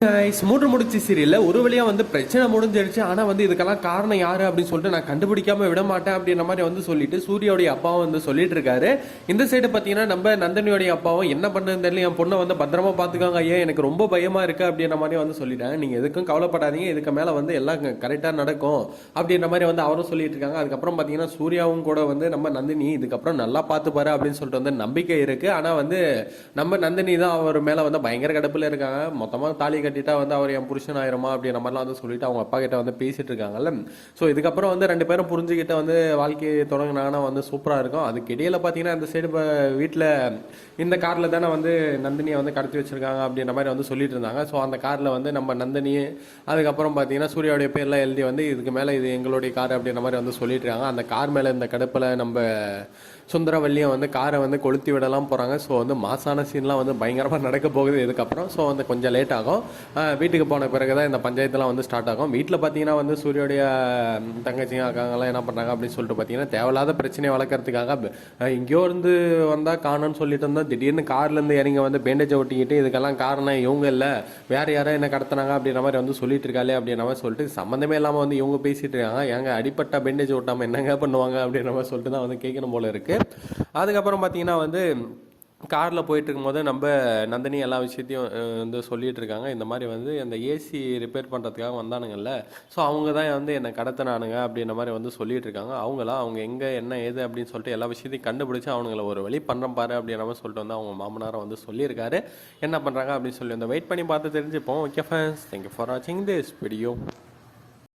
மூன்று முடிச்சு சீரியல்ல ஒரு வழியா வந்து பிரச்சனை முடிஞ்சிருச்சு. ஆனா வந்து இதுக்கெல்லாம் காரணம் யாரு அப்படின்னு சொல்லிட்டு நான் கண்டுபிடிக்காம விட மாட்டேன் அப்படின்ற மாதிரி வந்து சொல்லிட்டு சூர்யாவுடைய அப்பாவும் வந்து சொல்லிட்டு இருக்காரு. இந்த சைடு பாத்தீங்கன்னா நம்ம நந்தினியோடைய அப்பாவும் என்ன பண்ணதுன்னு தெரியல, என் பொண்ணை வந்து பத்திரமா பாத்துக்காங்க ஐயா, எனக்கு ரொம்ப பயமா இருக்கு அப்படின்ற மாதிரி வந்து சொல்லிட்டாங்க. நீங்க எதுக்கும் கவலைப்படாதீங்க, இதுக்கு மேல வந்து எல்லாம் கரெக்டா நடக்கும் அப்படின்ற மாதிரி வந்து அவரும் சொல்லிட்டு இருக்காங்க. அதுக்கப்புறம் பாத்தீங்கன்னா சூர்யாவும் கூட வந்து நம்ம நந்தினி இதுக்கப்புறம் நல்லா பாத்துப்பாரு அப்படின்னு சொல்லிட்டு வந்து நம்பிக்கை இருக்கு. ஆனா வந்து நம்ம நந்தினி தான் அவர் மேல வந்து பயங்கர கடுப்புல இருக்காங்க. மொத்தமா தாலி கட்டிட்டா வந்து அவர் என் புருஷன் ஆயிருமா அப்படின்ற மாதிரிலாம் வந்து சொல்லிட்டு அவங்க அப்பா கிட்ட வந்து பேசிட்டு இருக்காங்கல்ல. ஸோ இதுக்கப்புறம் வந்து ரெண்டு பேரும் புரிஞ்சுக்கிட்ட வந்து வாழ்க்கையை தொடங்கினாங்கன்னா வந்து சூப்பராக இருக்கும். அதுக்கு இடையில பார்த்தீங்கன்னா இந்த சைடு வீட்டில் இந்த காரில் தானே வந்து நந்தினியை வந்து கடத்தி வச்சிருக்காங்க அப்படின்ற மாதிரி வந்து சொல்லிட்டு இருந்தாங்க. ஸோ அந்த காரில் வந்து நம்ம நந்தினி அதுக்கப்புறம் பார்த்தீங்கன்னா சூர்யாவுடைய பேர்லாம் எழுதி வந்து இதுக்கு மேலே இது எங்களுடைய கார் அப்படின்ற மாதிரி வந்து சொல்லிட்டு இருக்காங்க. அந்த கார் மேலே இந்த கடுப்பில் நம்ம சுந்தரவல்லியும் வந்து காரை வந்து கொளுத்தி விடலாம் போகிறாங்க. ஸோ வந்து மாசான சீன்லாம் வந்து பயங்கரமாக நடக்க போகுது இதுக்கப்புறம். ஸோ வந்து கொஞ்சம் லேட் ஆகும். வீட்டுக்கு போன பிறகு தான் இந்த பஞ்சாயத்துலாம் வந்து ஸ்டார்ட் ஆகும். வீட்டில் பார்த்தீங்கன்னா வந்து சூர்யோடைய தங்கச்சிங்க அக்காங்கெல்லாம் என்ன பண்ணுறாங்க அப்படின்னு சொல்லிட்டு பார்த்தீங்கன்னா தேவையில்லாத பிரச்சனையை வளர்க்குறதுக்காக எங்கேயோ இருந்து வந்தால் காணும்னு சொல்லிட்டு இருந்தால் திடீர்னு கார்லேருந்து இறங்கி வந்து பேண்டேஜை ஒட்டிக்கிட்டு இதுக்கெல்லாம் காரணம் இவங்க இல்லை வேறு யாரோ என்ன கடத்தினாங்க அப்படின்ற மாதிரி வந்து சொல்லிட்டு இருக்காளே அப்படின்ற மாதிரி சொல்லிட்டு சம்மந்தமே இல்லாமல் வந்து இவங்க பேசிட்டு இருக்காங்க. ஏங்க அடிப்பட்ட பேண்டேஜ் ஒட்டாமல் என்னங்க பண்ணுவாங்க அப்படின்ற மாதிரி சொல்லிட்டு தான் வந்து கேட்கணும் போல இருக்குது. அதுக்கப்புறம் பார்த்தீங்கன்னா வந்து காரில் போயிட்டு இருக்கும்போது நம்ம நந்தினி எல்லா விஷயத்தையும் வந்து சொல்லிட்டு இருக்காங்க. இந்த மாதிரி வந்து அந்த ஏசி ரிப்பேர் பண்ணுறதுக்காக வந்தானுங்கல்ல, ஸோ அவங்க தான் வந்து என்னை கடத்தினானுங்க அப்படின்ற மாதிரி வந்து சொல்லிட்டு இருக்காங்க. அவங்க எங்கே என்ன ஏது அப்படின்னு சொல்லிட்டு எல்லா விஷயத்தையும் கண்டுபிடிச்சி அவங்கள ஒரு வழி பண்ணுறேன் பாரு அப்படின்ற மாதிரி சொல்லிட்டு வந்து அவங்க மாமனாரை வந்து சொல்லியிருக்காரு. என்ன பண்ணுறாங்க அப்படின்னு சொல்லி வந்து வெயிட் பண்ணி பார்த்து தெரிஞ்சுப்போம். ஓகே ஃப்ரெண்ட்ஸ், தேங்க்யூ ஃபார் வாட்சிங் திஸ் வீடியோ.